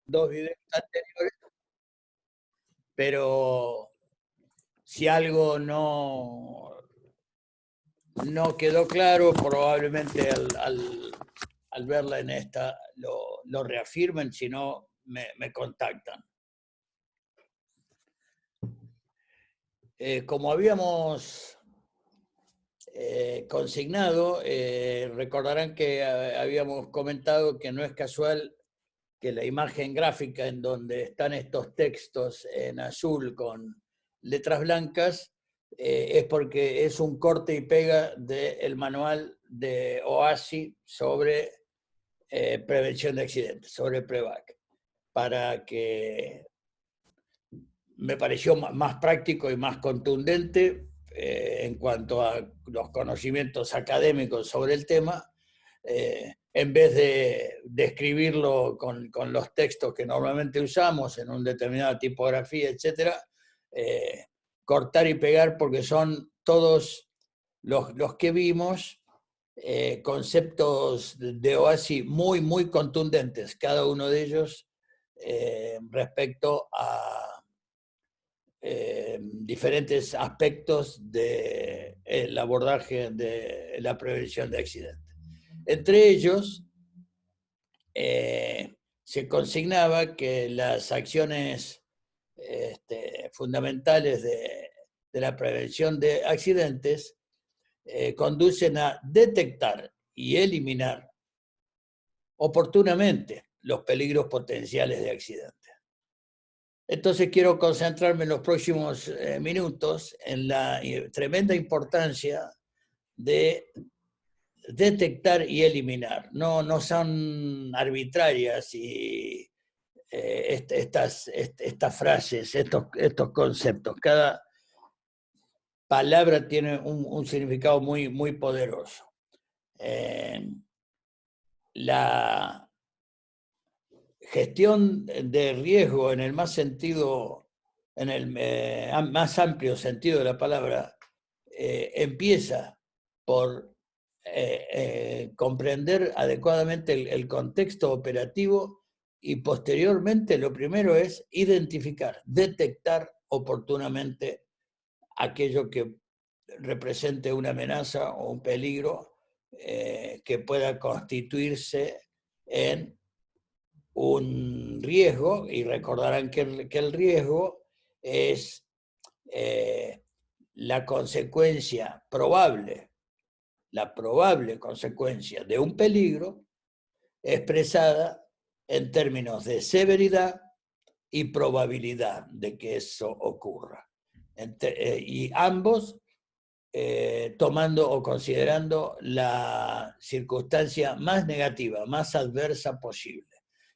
dos videos anteriores, pero si algo no quedó claro, probablemente al verla en esta lo reafirmen, si no me contactan. Como habíamos consignado, recordarán que habíamos comentado que no es casual que la imagen gráfica en donde están estos textos en azul con letras blancas es porque es un corte y pega del manual de OASI sobre prevención de accidentes, sobre PREVAC, para que me pareció más práctico y más contundente en cuanto a los conocimientos académicos sobre el tema, en vez de escribirlo con los textos que normalmente usamos en una determinada tipografía, etc., cortar y pegar porque son todos los que vimos conceptos de OASI muy contundentes, cada uno de ellos respecto a diferentes aspectos del abordaje de la prevención de accidentes. Entre ellos, se consignaba que las acciones fundamentales de la prevención de accidentes conducen a detectar y eliminar oportunamente los peligros potenciales de accidentes. Entonces quiero concentrarme en los próximos minutos en la tremenda importancia de detectar y eliminar. No son arbitrarias y estas frases, estos conceptos. Cada palabra tiene un significado muy poderoso. La gestión de riesgo en el más sentido, en el más amplio sentido de la palabra, empieza por comprender adecuadamente el contexto operativo y posteriormente lo primero es identificar, detectar oportunamente aquello que represente una amenaza o un peligro que pueda constituirse en un riesgo, y recordarán que el riesgo es la consecuencia probable, la probable consecuencia de un peligro expresada en términos de severidad y probabilidad de que eso ocurra. Y ambos tomando o considerando la circunstancia más negativa, más adversa posible.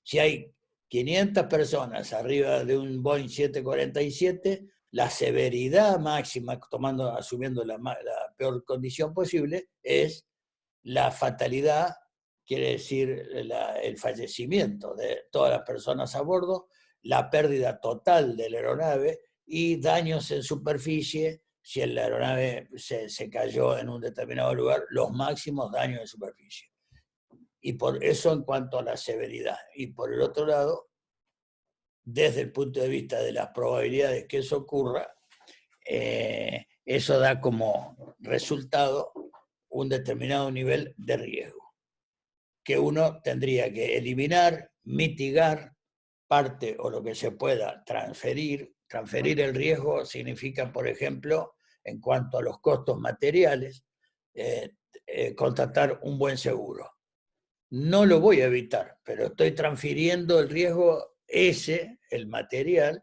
Si hay 500 personas arriba de un Boeing 747, la severidad máxima, asumiendo la peor condición posible, es la fatalidad, quiere decir el fallecimiento de todas las personas a bordo, la pérdida total de la aeronave y daños en superficie. Si la aeronave se cayó en un determinado lugar, los máximos daños en superficie. Y por eso en cuanto a la severidad. Y por el otro lado, desde el punto de vista de las probabilidades que eso ocurra, eso da como resultado un determinado nivel de riesgo, que uno tendría que eliminar, mitigar parte o lo que se pueda transferir. Transferir el riesgo significa, por ejemplo, en cuanto a los costos materiales, contratar un buen seguro. No lo voy a evitar, pero estoy transfiriendo el riesgo ese, el material,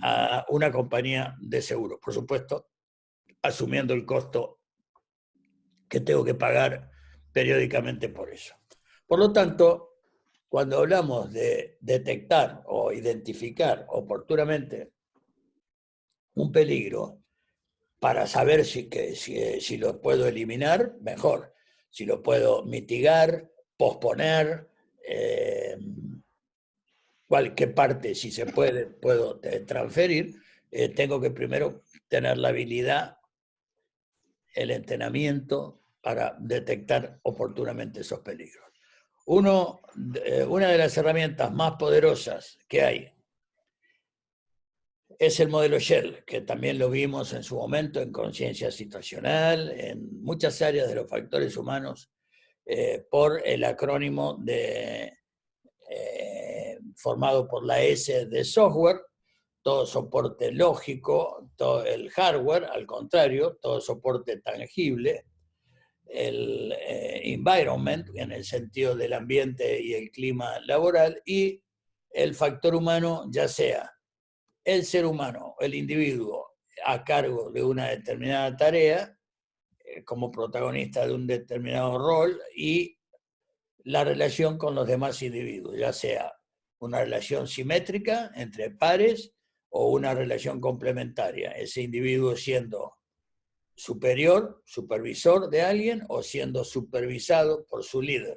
a una compañía de seguro. Por supuesto, asumiendo el costo que tengo que pagar periódicamente por eso. Por lo tanto, cuando hablamos de detectar o identificar oportunamente un peligro, para saber si lo puedo eliminar, mejor. Si lo puedo mitigar, posponer, cualquier parte, si se puedo transferir, tengo que primero tener la habilidad, el entrenamiento para detectar oportunamente esos peligros. Una de las herramientas más poderosas que hay es el modelo Shell, que también lo vimos en su momento en conciencia situacional, en muchas áreas de los factores humanos, por el acrónimo formado por la S de software, todo soporte lógico, todo el hardware, al contrario, todo soporte tangible, el environment, en el sentido del ambiente y el clima laboral, y el factor humano, ya sea el ser humano, el individuo, a cargo de una determinada tarea, como protagonista de un determinado rol, y la relación con los demás individuos, ya sea una relación simétrica entre pares o una relación complementaria, ese individuo siendo superior, supervisor de alguien o siendo supervisado por su líder.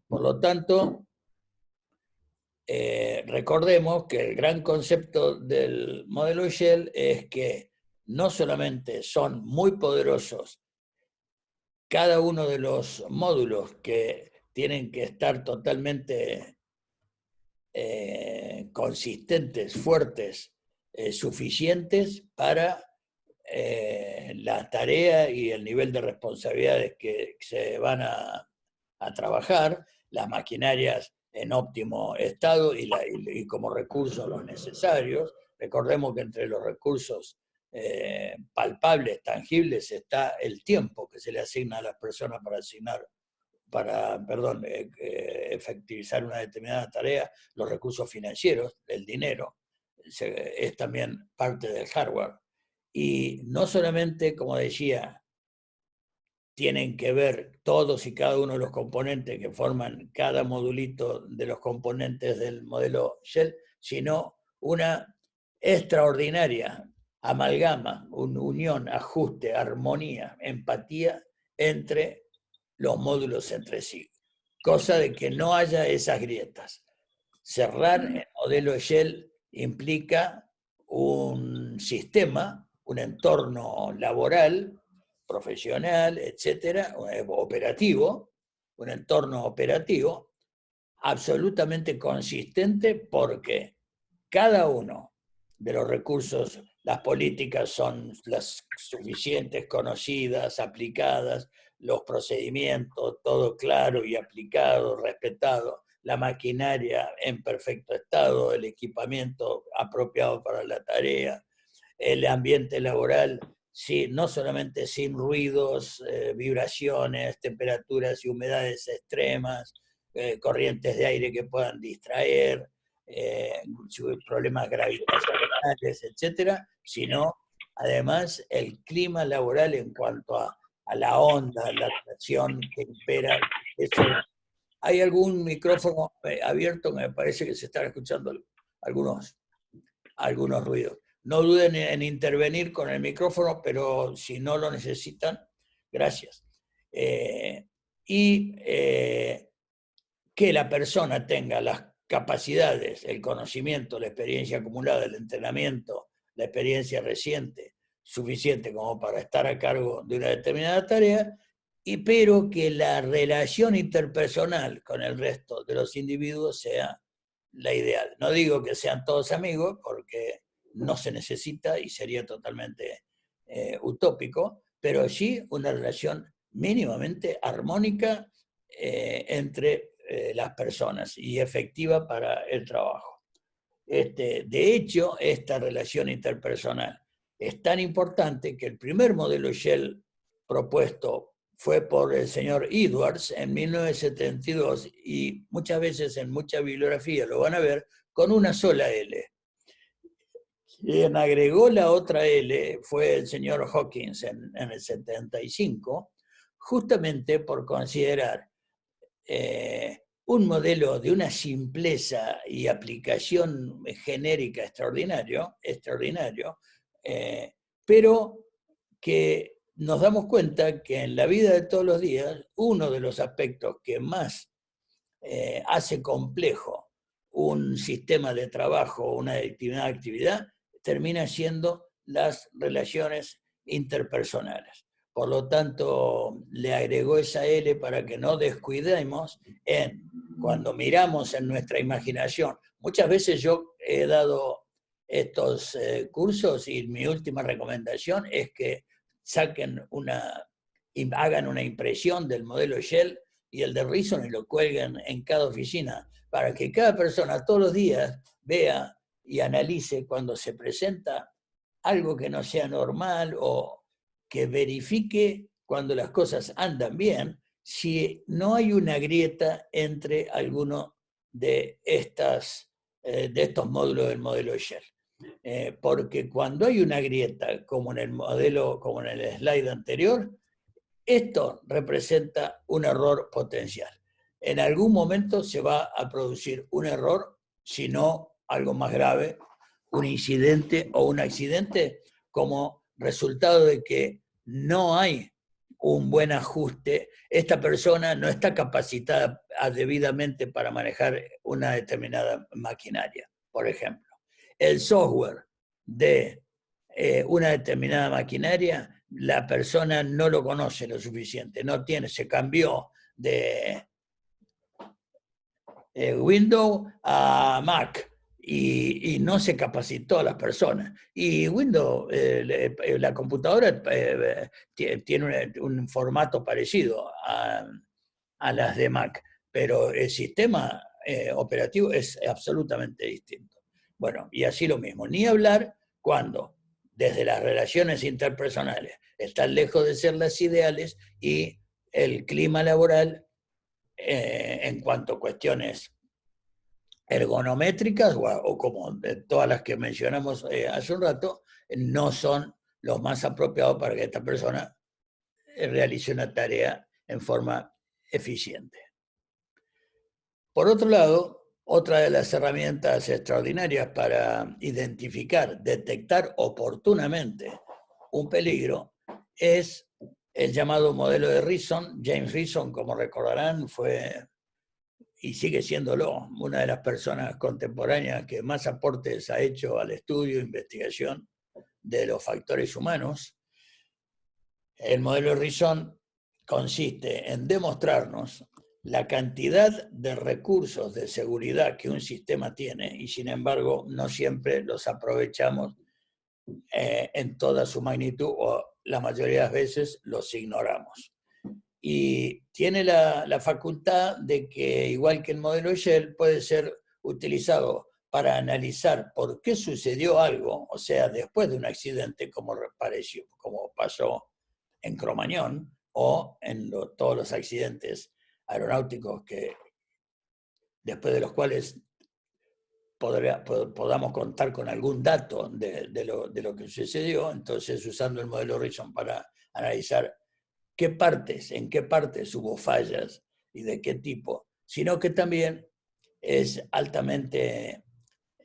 Por lo tanto, recordemos que el gran concepto del modelo Shell es que no solamente son muy poderosos cada uno de los módulos que tienen que estar totalmente consistentes, fuertes, suficientes para la tarea y el nivel de responsabilidades que se van a trabajar, las maquinarias en óptimo estado y como recursos los necesarios. Recordemos que entre los recursos palpables, tangibles, está el tiempo que se le asigna a las personas para efectivizar una determinada tarea, los recursos financieros, el dinero, es también parte del hardware. Y no solamente, como decía, tienen que ver todos y cada uno de los componentes que forman cada modulito de los componentes del modelo Shell, sino una extraordinaria amalgama, una unión, ajuste, armonía, empatía entre los módulos entre sí, cosa de que no haya esas grietas. Cerrar el modelo Shell implica un sistema, un entorno laboral, profesional, etcétera, operativo, un entorno operativo absolutamente consistente, porque cada uno de los recursos, las políticas son las suficientes, conocidas, aplicadas, los procedimientos, todo claro y aplicado, respetado, la maquinaria en perfecto estado, el equipamiento apropiado para la tarea, el ambiente laboral, sí, no solamente sin ruidos, vibraciones, temperaturas y humedades extremas, corrientes de aire que puedan distraer, problemas gravitacionales, etcétera, sino además el clima laboral en cuanto a la onda, la presión que impera. Eso. Hay algún micrófono abierto, me parece que se están escuchando algunos ruidos. No duden en intervenir con el micrófono, pero si no lo necesitan, gracias. Que la persona tenga las capacidades, el conocimiento, la experiencia acumulada, el entrenamiento, la experiencia reciente, suficiente como para estar a cargo de una determinada tarea, pero que la relación interpersonal con el resto de los individuos sea la ideal. No digo que sean todos amigos, porque no se necesita y sería totalmente utópico, pero sí una relación mínimamente armónica entre las personas y efectiva para el trabajo. De hecho, esta relación interpersonal es tan importante que el primer modelo Shell propuesto fue por el señor Edwards en 1972 y muchas veces en mucha bibliografía lo van a ver con una sola L. Quien agregó la otra L fue el señor Hawkins en el 75, justamente por considerar un modelo de una simpleza y aplicación genérica extraordinario, pero que nos damos cuenta que en la vida de todos los días, uno de los aspectos que más hace complejo un sistema de trabajo, una actividad, termina siendo las relaciones interpersonales. Por lo tanto, le agregó esa L para que no descuidemos en cuando miramos en nuestra imaginación, muchas veces yo he dado estos cursos y mi última recomendación es que hagan una impresión del modelo Shell y el de Reason y lo cuelguen en cada oficina para que cada persona todos los días vea y analice cuando se presenta algo que no sea normal o que verifique cuando las cosas andan bien, si no hay una grieta entre alguno de estos módulos del modelo Shell. Porque cuando hay una grieta, como en el modelo, como en el slide anterior, esto representa un error potencial. En algún momento se va a producir un error, si no algo más grave, un incidente o un accidente, como resultado de que no hay un buen ajuste. Esta persona no está capacitada debidamente para manejar una determinada maquinaria, por ejemplo. El software de una determinada maquinaria, la persona no lo conoce lo suficiente, se cambió de Windows a Mac y no se capacitó a las personas. Y Windows, la computadora tiene un formato parecido a las de Mac, pero el sistema operativo es absolutamente distinto. Bueno, y así lo mismo, ni hablar cuando desde las relaciones interpersonales están lejos de ser las ideales y el clima laboral en cuanto a cuestiones ergonométricas o como todas las que mencionamos hace un rato, no son los más apropiados para que esta persona realice una tarea en forma eficiente. Por otro lado, otra de las herramientas extraordinarias para identificar, detectar oportunamente un peligro es el llamado modelo de Reason. James Reason, como recordarán, fue y sigue siéndolo una de las personas contemporáneas que más aportes ha hecho al estudio e investigación de los factores humanos. El modelo de Reason consiste en demostrarnos la cantidad de recursos de seguridad que un sistema tiene y sin embargo no siempre los aprovechamos en toda su magnitud o la mayoría de las veces los ignoramos. Y tiene la facultad de que, igual que el modelo Shell, puede ser utilizado para analizar por qué sucedió algo, o sea, después de un accidente como pasó en Cromañón o en todos los accidentes aeronáuticos después de los cuales podamos contar con algún dato de lo que sucedió. Entonces, usando el modelo Reason para analizar en qué partes hubo fallas y de qué tipo, sino que también es altamente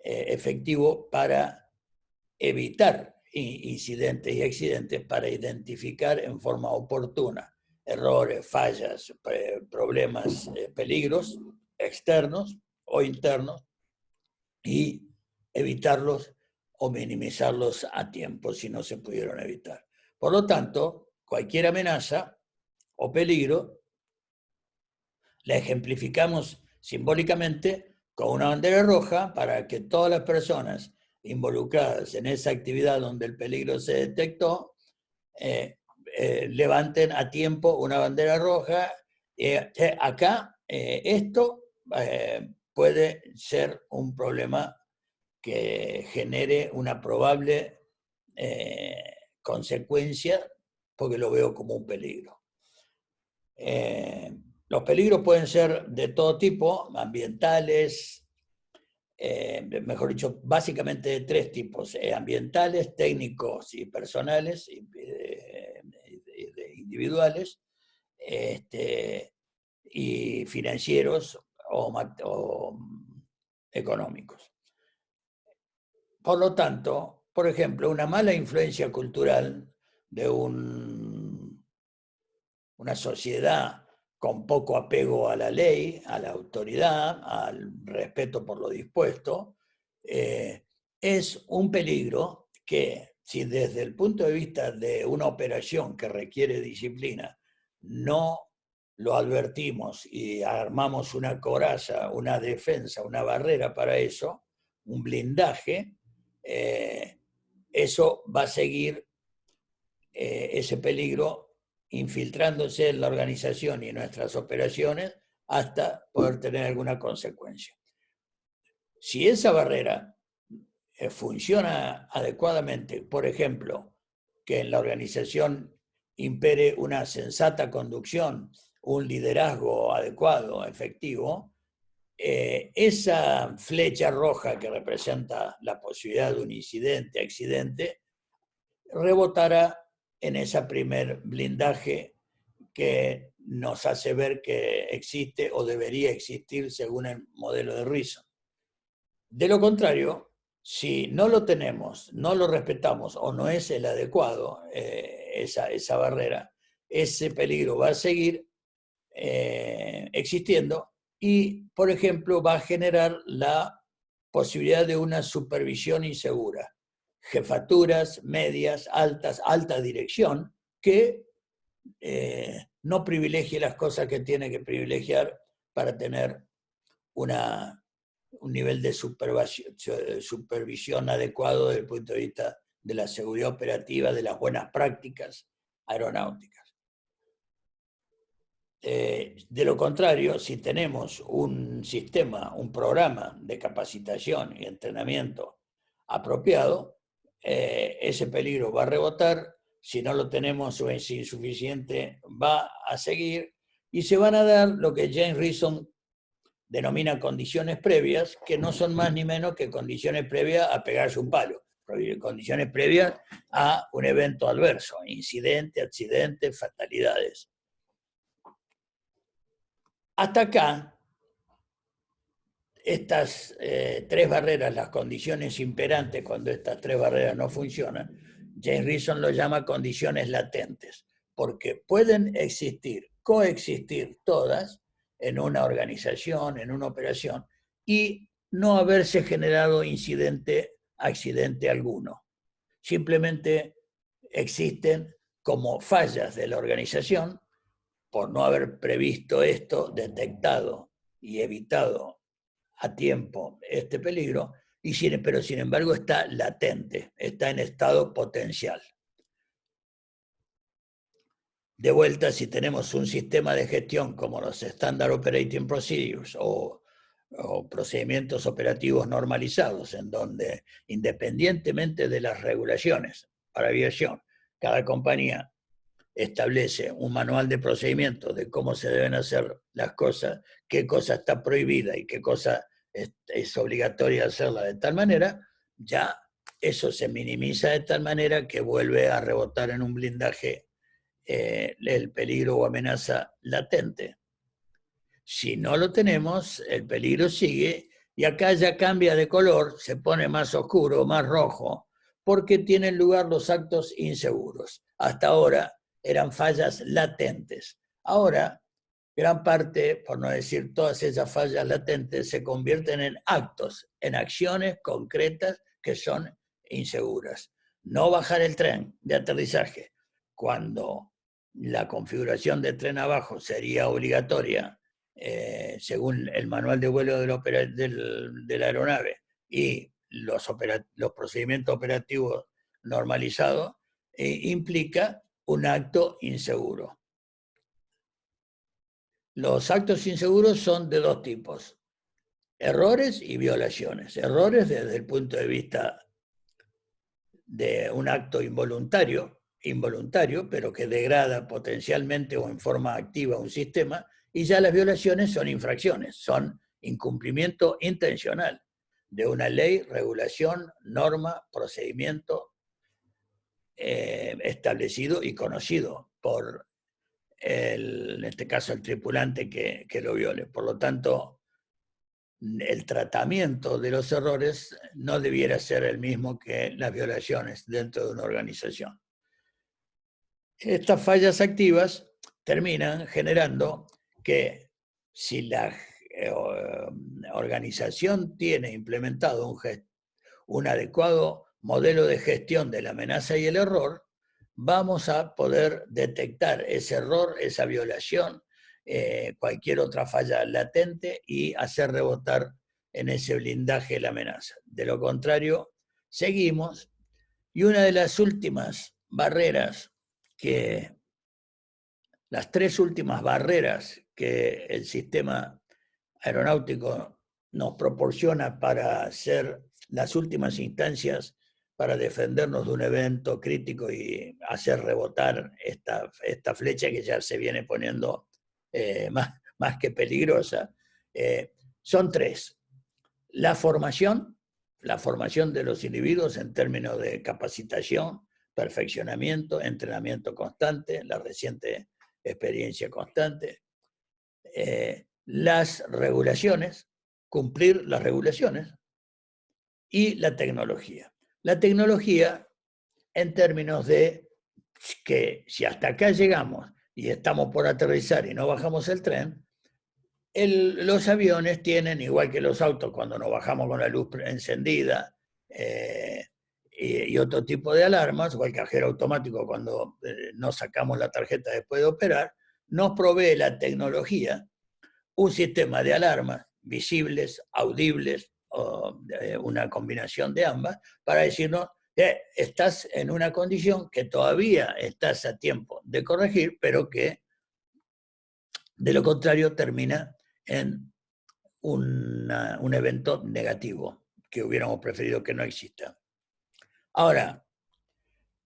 efectivo para evitar incidentes y accidentes, para identificar en forma oportuna errores, fallas, problemas, peligros externos o internos y evitarlos o minimizarlos a tiempo si no se pudieron evitar. Por lo tanto, cualquier amenaza o peligro la ejemplificamos simbólicamente con una bandera roja para que todas las personas involucradas en esa actividad donde el peligro se detectó levanten a tiempo una bandera roja. Acá esto puede ser un problema que genere una probable consecuencia porque lo veo como un peligro. Los peligros pueden ser de todo tipo, ambientales, mejor dicho, básicamente de tres tipos, ambientales, técnicos y personales, individuales, y financieros o económicos. Por lo tanto, por ejemplo, una mala influencia cultural de una sociedad con poco apego a la ley, a la autoridad, al respeto por lo dispuesto, es un peligro que, si desde el punto de vista de una operación que requiere disciplina no lo advertimos y armamos una coraza, una defensa, una barrera para eso, un blindaje, eso va a seguir ese peligro infiltrándose en la organización y en nuestras operaciones hasta poder tener alguna consecuencia. Si esa barrera funciona adecuadamente, por ejemplo, que en la organización impere una sensata conducción, un liderazgo adecuado, efectivo, esa flecha roja que representa la posibilidad de un incidente, accidente, rebotará en ese primer blindaje que nos hace ver que existe o debería existir según el modelo de Reason. De lo contrario, si no lo tenemos, no lo respetamos o no es el adecuado, esa barrera, ese peligro va a seguir existiendo y, por ejemplo, va a generar la posibilidad de una supervisión insegura. Jefaturas, medias, altas, alta dirección, que no privilegie las cosas que tiene que privilegiar para tener un nivel de supervisión adecuado desde el punto de vista de la seguridad operativa, de las buenas prácticas aeronáuticas. De lo contrario, si tenemos un sistema, un programa de capacitación y entrenamiento apropiado, ese peligro va a rebotar. Si no lo tenemos o es insuficiente, va a seguir y se van a dar lo que James Reason denomina condiciones previas, que no son más ni menos que condiciones previas a pegarse un palo, condiciones previas a un evento adverso, incidente, accidente, fatalidades. Hasta acá, estas tres barreras, las condiciones imperantes cuando estas tres barreras no funcionan, James Reason lo llama condiciones latentes, porque pueden existir, coexistir todas en una organización, en una operación, y no haberse generado incidente, accidente alguno. Simplemente existen como fallas de la organización por no haber previsto esto, detectado y evitado a tiempo este peligro, pero sin embargo está latente, está en estado potencial. De vuelta, si tenemos un sistema de gestión como los Standard Operating Procedures o procedimientos operativos normalizados, en donde independientemente de las regulaciones para aviación, cada compañía establece un manual de procedimientos de cómo se deben hacer las cosas, qué cosa está prohibida y qué cosa es obligatoria hacerla de tal manera, ya eso se minimiza de tal manera que vuelve a rebotar en un blindaje el peligro o amenaza latente. Si no lo tenemos, el peligro sigue y acá ya cambia de color, se pone más oscuro, más rojo, porque tienen lugar los actos inseguros. Hasta ahora eran fallas latentes. Ahora, gran parte, por no decir todas esas fallas latentes, se convierten en actos, en acciones concretas que son inseguras. No bajar el tren de aterrizaje cuando la configuración del tren abajo sería obligatoria según el manual de vuelo de la aeronave y los procedimientos operativos normalizados, implica un acto inseguro. Los actos inseguros son de dos tipos: errores y violaciones. Errores desde el punto de vista de un acto involuntario, pero que degrada potencialmente o en forma activa un sistema, y ya las violaciones son infracciones, son incumplimiento intencional de una ley, regulación, norma, procedimiento establecido y conocido por en este caso el tripulante que lo viole. Por lo tanto, el tratamiento de los errores no debiera ser el mismo que las violaciones dentro de una organización. Estas fallas activas terminan generando que si la organización tiene implementado un adecuado modelo de gestión de la amenaza y el error, vamos a poder detectar ese error, esa violación, cualquier otra falla latente y hacer rebotar en ese blindaje la amenaza. De lo contrario, seguimos. Y una de las últimas barreras las tres últimas barreras que el sistema aeronáutico nos proporciona para ser las últimas instancias para defendernos de un evento crítico y hacer rebotar esta flecha que ya se viene poniendo más que peligrosa, son tres. La formación de los individuos en términos de capacitación, perfeccionamiento, entrenamiento constante, la reciente experiencia constante. Las regulaciones, cumplir las regulaciones, y la tecnología. La tecnología en términos de que si hasta acá llegamos y estamos por aterrizar y no bajamos el tren, los aviones tienen, igual que los autos, cuando nos bajamos con la luz encendida y otro tipo de alarmas, o el cajero automático cuando no sacamos la tarjeta después de operar, nos provee la tecnología un sistema de alarmas visibles, audibles, o una combinación de ambas, para decirnos que estás en una condición que todavía estás a tiempo de corregir, pero que de lo contrario termina en un evento negativo que hubiéramos preferido que no exista. Ahora,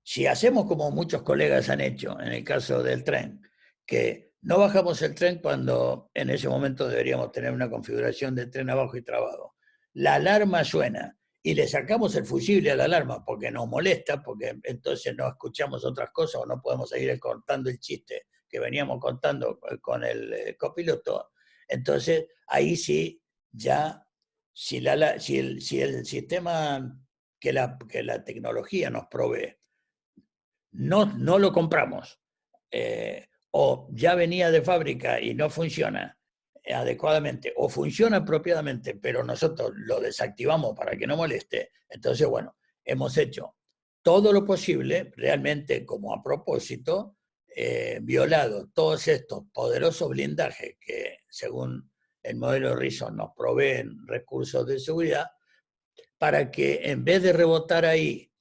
si hacemos como muchos colegas han hecho en el caso del tren, que no bajamos el tren cuando en ese momento deberíamos tener una configuración de tren abajo y trabado, la alarma suena y le sacamos el fusible a la alarma porque nos molesta, porque entonces no escuchamos otras cosas o no podemos seguir contando el chiste que veníamos contando con el copiloto, entonces ahí sí, ya, si el sistema que la tecnología nos provee no lo compramos, o ya venía de fábrica y no funciona adecuadamente, o funciona apropiadamente, pero nosotros lo desactivamos para que no moleste, entonces, bueno, hemos hecho todo lo posible, realmente como a propósito, violado todos estos poderosos blindajes que, según el modelo Rison, nos proveen recursos de seguridad, para que en vez de rebotar ahí,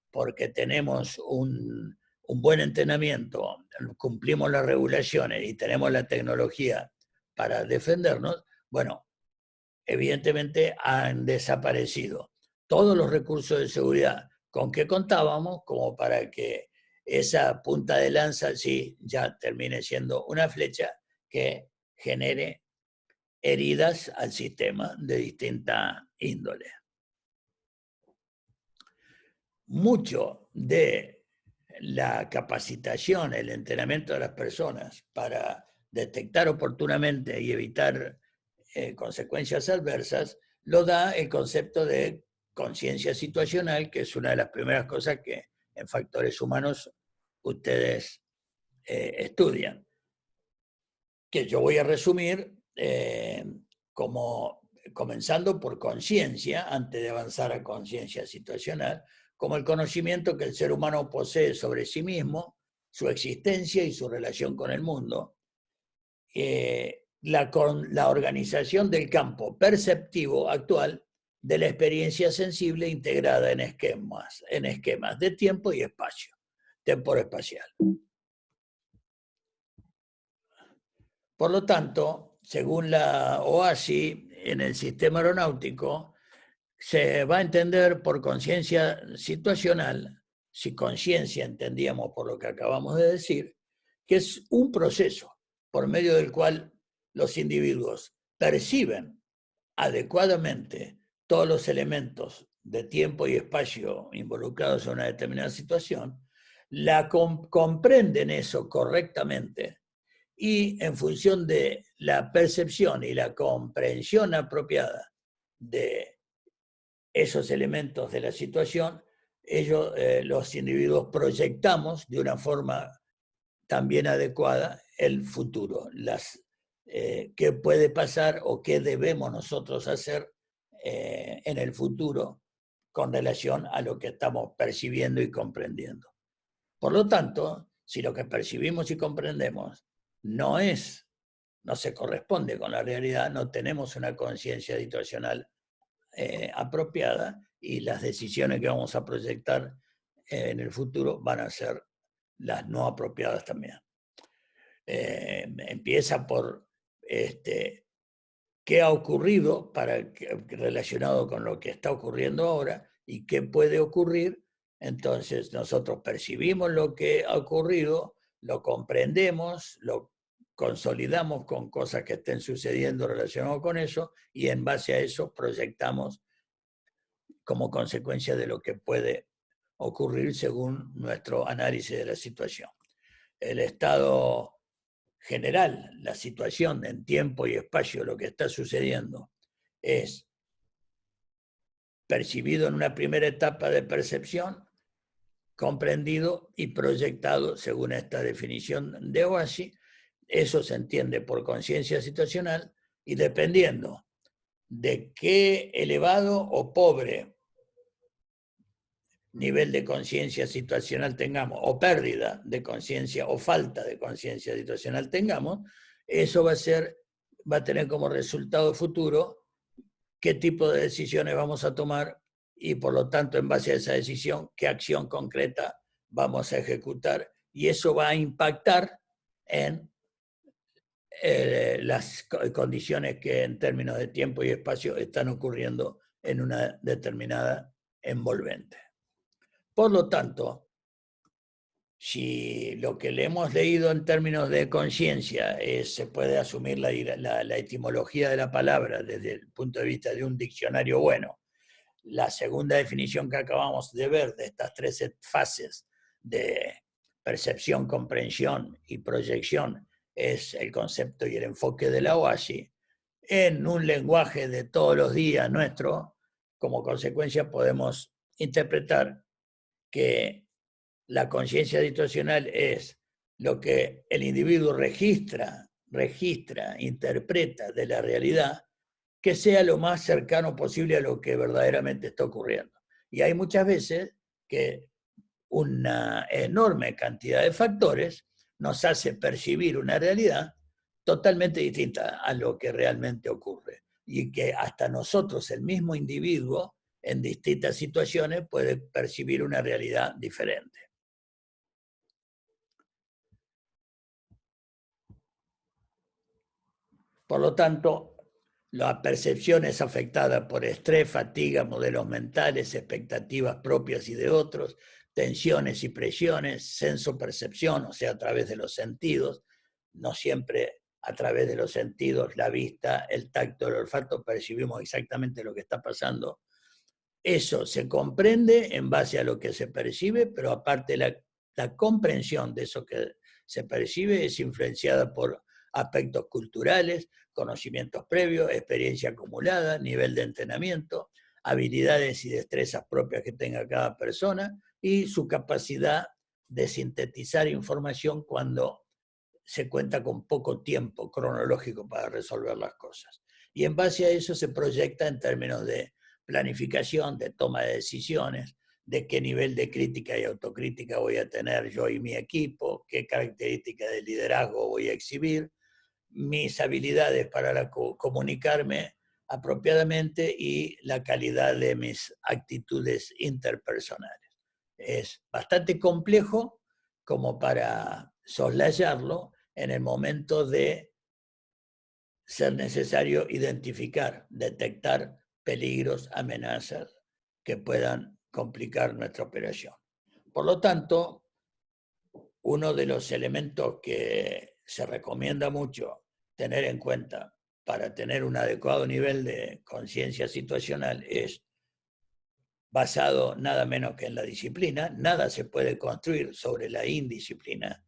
porque tenemos un buen entrenamiento, cumplimos las regulaciones y tenemos la tecnología para defendernos, bueno, evidentemente han desaparecido todos los recursos de seguridad con que contábamos como para que esa punta de lanza sí ya termine siendo una flecha que genere heridas al sistema de distinta índole. Mucho de la capacitación, el entrenamiento de las personas para detectar oportunamente y evitar consecuencias adversas, lo da el concepto de conciencia situacional, que es una de las primeras cosas que en factores humanos ustedes estudian, que yo voy a resumir como comenzando por conciencia, antes de avanzar a conciencia situacional, como el conocimiento que el ser humano posee sobre sí mismo, su existencia y su relación con el mundo, la organización del campo perceptivo actual de la experiencia sensible integrada en esquemas de tiempo y espacio, temporoespacial. Por lo tanto, según la OASI, en el sistema aeronáutico, se va a entender por conciencia situacional, si conciencia entendíamos por lo que acabamos de decir, que es un proceso por medio del cual los individuos perciben adecuadamente todos los elementos de tiempo y espacio involucrados en una determinada situación, comprenden eso correctamente y en función de la percepción y la comprensión apropiada de esos elementos de la situación, los individuos proyectamos de una forma también adecuada el futuro, qué puede pasar o qué debemos nosotros hacer en el futuro con relación a lo que estamos percibiendo y comprendiendo. Por lo tanto, si lo que percibimos y comprendemos no es no se corresponde con la realidad, no tenemos una conciencia situacional apropiada y las decisiones que vamos a proyectar en el futuro van a ser las no apropiadas también. Empieza por qué ha ocurrido relacionado con lo que está ocurriendo ahora y qué puede ocurrir. Entonces nosotros percibimos lo que ha ocurrido, lo comprendemos, lo consolidamos con cosas que estén sucediendo relacionadas con eso y en base a eso proyectamos como consecuencia de lo que puede ocurrir según nuestro análisis de la situación. El estado general, la situación en tiempo y espacio, lo que está sucediendo, es percibido en una primera etapa de percepción, comprendido y proyectado según esta definición de Oashi. Eso se entiende por conciencia situacional y dependiendo de qué elevado o pobre nivel de conciencia situacional tengamos, o pérdida de conciencia o falta de conciencia situacional tengamos, eso va a tener como resultado futuro qué tipo de decisiones vamos a tomar y por lo tanto en base a esa decisión qué acción concreta vamos a ejecutar y eso va a impactar en las condiciones que en términos de tiempo y espacio están ocurriendo en una determinada envolvente. Por lo tanto, si lo que le hemos leído en términos de conciencia se puede asumir la etimología de la palabra desde el punto de vista de un diccionario bueno, la segunda definición que acabamos de ver de estas tres fases de percepción, comprensión y proyección es el concepto y el enfoque de la Oashi, en un lenguaje de todos los días nuestro, como consecuencia podemos interpretar que la conciencia situacional es lo que el individuo registra, interpreta de la realidad, que sea lo más cercano posible a lo que verdaderamente está ocurriendo. Y hay muchas veces que una enorme cantidad de factores nos hace percibir una realidad totalmente distinta a lo que realmente ocurre. Y que hasta nosotros, el mismo individuo, en distintas situaciones puede percibir una realidad diferente. Por lo tanto, la percepción es afectada por estrés, fatiga, modelos mentales, expectativas propias y de otros, tensiones y presiones, senso-percepción, o sea, a través de los sentidos, no siempre a través de los sentidos, la vista, el tacto, el olfato, percibimos exactamente lo que está pasando. Eso se comprende en base a lo que se percibe, pero aparte la comprensión de eso que se percibe es influenciada por aspectos culturales, conocimientos previos, experiencia acumulada, nivel de entrenamiento, habilidades y destrezas propias que tenga cada persona y su capacidad de sintetizar información cuando se cuenta con poco tiempo cronológico para resolver las cosas. Y en base a eso se proyecta en términos de planificación, de toma de decisiones, de qué nivel de crítica y autocrítica voy a tener yo y mi equipo, qué características de liderazgo voy a exhibir, mis habilidades para comunicarme apropiadamente y la calidad de mis actitudes interpersonales. Es bastante complejo como para soslayarlo en el momento de ser necesario identificar, detectar peligros, amenazas que puedan complicar nuestra operación. Por lo tanto, uno de los elementos que se recomienda mucho tener en cuenta para tener un adecuado nivel de conciencia situacional es basado nada menos que en la disciplina. Nada se puede construir sobre la indisciplina.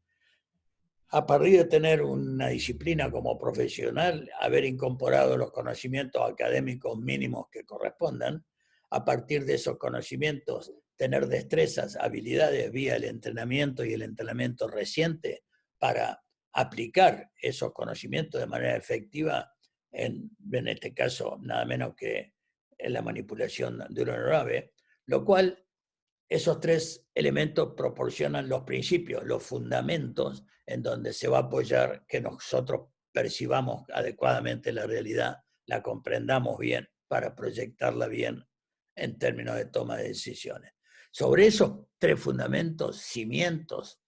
A partir de tener una disciplina como profesional, haber incorporado los conocimientos académicos mínimos que correspondan, a partir de esos conocimientos, tener destrezas, habilidades vía el entrenamiento y el entrenamiento reciente para aplicar esos conocimientos de manera efectiva en este caso, nada menos que en la manipulación de una aeronave, lo cual esos tres elementos proporcionan los principios, los fundamentos en donde se va a apoyar que nosotros percibamos adecuadamente la realidad, la comprendamos bien para proyectarla bien en términos de toma de decisiones. Sobre esos tres fundamentos, cimientos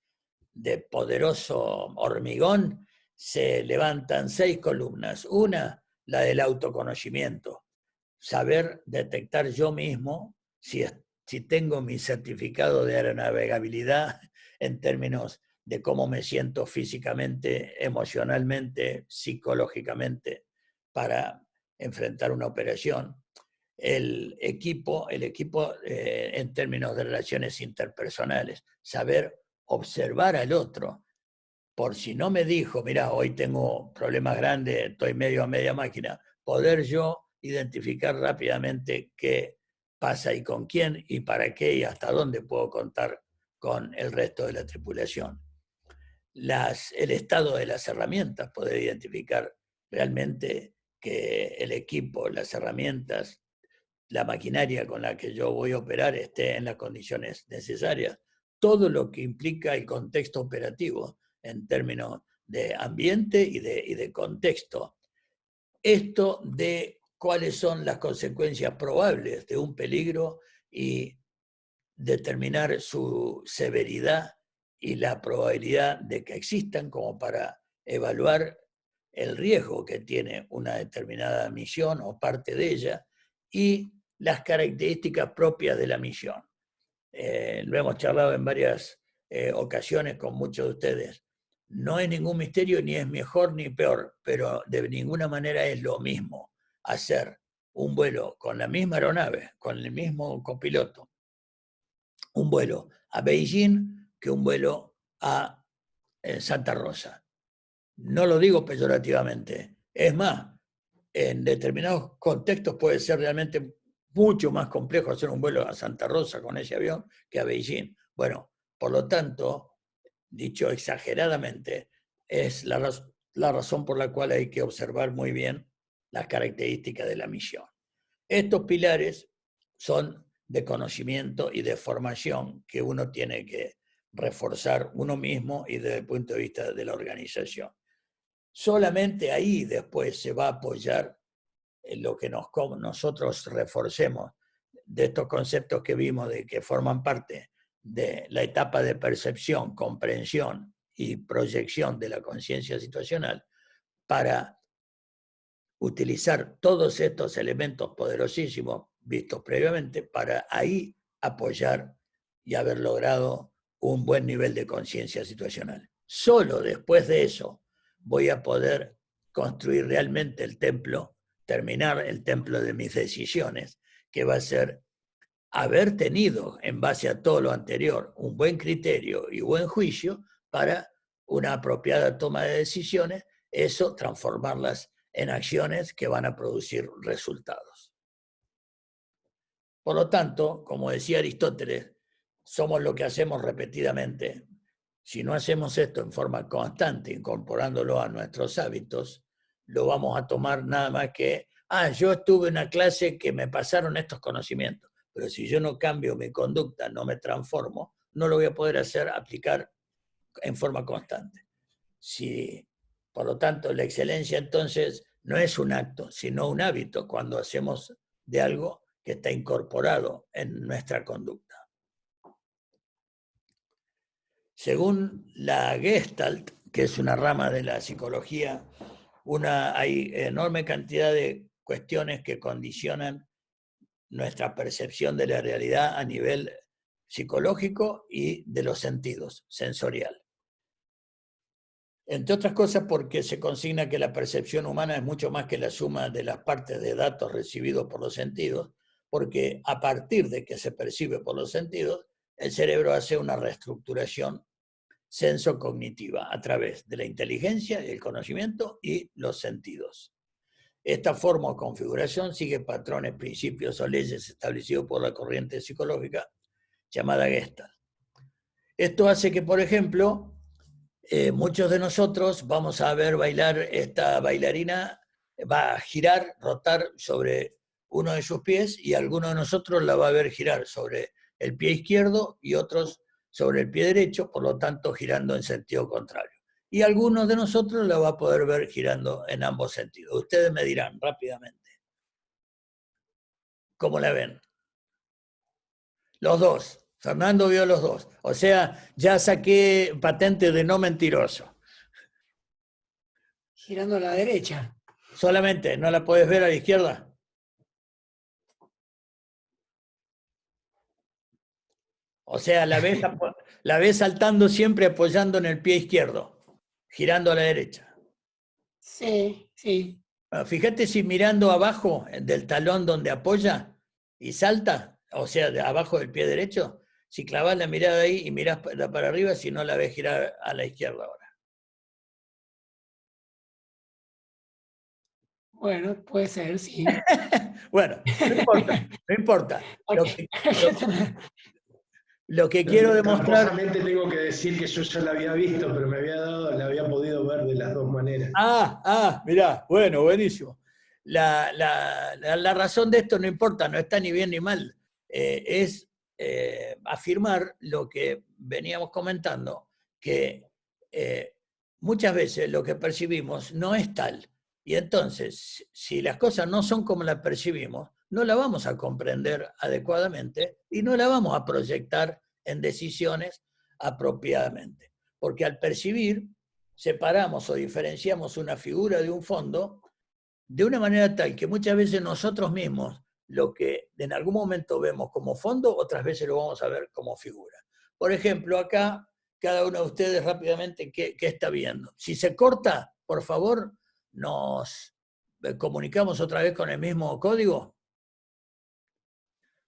de poderoso hormigón, se levantan 6 columnas. Una, la del autoconocimiento, saber detectar yo mismo si tengo mi certificado de aeronavegabilidad en términos de cómo me siento físicamente, emocionalmente, psicológicamente para enfrentar una operación. El equipo en términos de relaciones interpersonales, saber observar al otro. Por si no me dijo, mira, hoy tengo problemas grandes, estoy medio a media máquina, poder yo identificar rápidamente qué pasa y con quién y para qué y hasta dónde puedo contar con el resto de la tripulación. El estado de las herramientas, poder identificar realmente que el equipo, las herramientas, la maquinaria con la que yo voy a operar esté en las condiciones necesarias. Todo lo que implica el contexto operativo en términos de ambiente y de contexto. Esto de cuáles son las consecuencias probables de un peligro y determinar su severidad y la probabilidad de que existan como para evaluar el riesgo que tiene una determinada misión o parte de ella y las características propias de la misión. Lo hemos charlado en varias ocasiones con muchos de ustedes. No es ningún misterio, ni es mejor ni peor, pero de ninguna manera es lo mismo hacer un vuelo con la misma aeronave, con el mismo copiloto, un vuelo a Beijing que un vuelo a Santa Rosa. No lo digo peyorativamente. Es más, en determinados contextos puede ser realmente mucho más complejo hacer un vuelo a Santa Rosa con ese avión que a Beijing. Bueno, por lo tanto, dicho exageradamente, es la razón por la cual hay que observar muy bien las características de la misión. Estos pilares son de conocimiento y de formación que uno tiene que reforzar uno mismo y desde el punto de vista de la organización. Solamente ahí después se va a apoyar en lo que nosotros reforcemos de estos conceptos que vimos, de que forman parte de la etapa de percepción, comprensión y proyección de la conciencia situacional, para utilizar todos estos elementos poderosísimos vistos previamente para ahí apoyar y haber logrado un buen nivel de conciencia situacional. Solo después de eso voy a poder construir realmente el templo, terminar el templo de mis decisiones, que va a ser haber tenido, en base a todo lo anterior, un buen criterio y buen juicio para una apropiada toma de decisiones, eso transformarlas en acciones que van a producir resultados. Por lo tanto, como decía Aristóteles, somos lo que hacemos repetidamente. Si no hacemos esto en forma constante, incorporándolo a nuestros hábitos, lo vamos a tomar nada más que, yo estuve en una clase que me pasaron estos conocimientos, pero si yo no cambio mi conducta, no me transformo, no lo voy a poder aplicar en forma constante. Por lo tanto, la excelencia entonces no es un acto, sino un hábito cuando hacemos de algo que está incorporado en nuestra conducta. Según la Gestalt, que es una rama de la psicología, hay enorme cantidad de cuestiones que condicionan nuestra percepción de la realidad a nivel psicológico y de los sentidos, sensorial. Entre otras cosas porque se consigna que la percepción humana es mucho más que la suma de las partes de datos recibidos por los sentidos, porque a partir de que se percibe por los sentidos, el cerebro hace una reestructuración sensocognitiva a través de la inteligencia, el conocimiento y los sentidos. Esta forma o configuración sigue patrones, principios o leyes establecidos por la corriente psicológica llamada Gestalt. Esto hace que, por ejemplo, muchos de nosotros vamos a ver bailar, esta bailarina va a girar, rotar sobre uno de sus pies y alguno de nosotros la va a ver girar sobre el pie izquierdo y otros sobre el pie derecho, por lo tanto girando en sentido contrario. y algunos de nosotros la va a poder ver girando en ambos sentidos. Ustedes me dirán rápidamente cómo la ven. Los dos. Fernando vio los dos. O sea, ya saqué patente de no mentiroso. Girando a la derecha. Solamente, ¿no la puedes ver a la izquierda? O sea, la ves saltando siempre apoyando en el pie izquierdo, girando a la derecha. Sí, sí. Bueno, fíjate si mirando abajo del talón donde apoya y salta, o sea, de abajo del pie derecho, si clavas la mirada ahí y mirás para arriba, si no la ves girar a la izquierda ahora. Bueno, puede ser, sí. Bueno, no importa, no importa. Okay. Lo que quiero demostrar... Tramposamente tengo que decir que yo ya la había visto, pero la había podido ver de las dos maneras. Mirá, bueno, buenísimo. La razón de esto no importa, no está ni bien ni mal. Es afirmar lo que veníamos comentando, que muchas veces lo que percibimos no es tal. Y entonces, si las cosas no son como las percibimos, no la vamos a comprender adecuadamente y no la vamos a proyectar en decisiones apropiadamente. Porque al percibir, separamos o diferenciamos una figura de un fondo de una manera tal que muchas veces nosotros mismos lo que en algún momento vemos como fondo, otras veces lo vamos a ver como figura. Por ejemplo, acá, cada uno de ustedes rápidamente, ¿qué está viendo? Si se corta, por favor, nos comunicamos otra vez con el mismo código.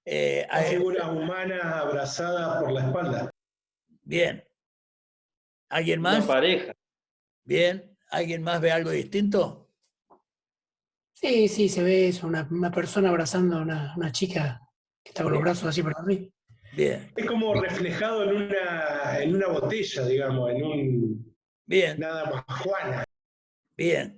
Una figura humana abrazada por la espalda. Bien. ¿Alguien más? Una pareja. Bien. ¿Alguien más ve algo distinto? Sí, sí, se ve eso, una persona abrazando a una chica que está con los brazos así para arriba. Bien. Es como reflejado en una botella, digamos, en un... Bien. Nada más Juana. Bien.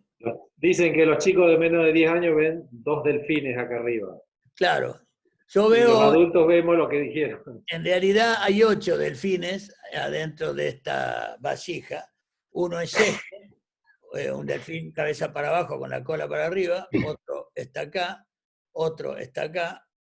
Dicen que los chicos de menos de 10 años ven 2 delfines acá arriba. Claro. Yo Y los veo, adultos vemos lo que dijeron. en realidad hay 8 delfines adentro de esta vasija. Uno es este, un delfín cabeza para abajo con la cola para arriba, otro está acá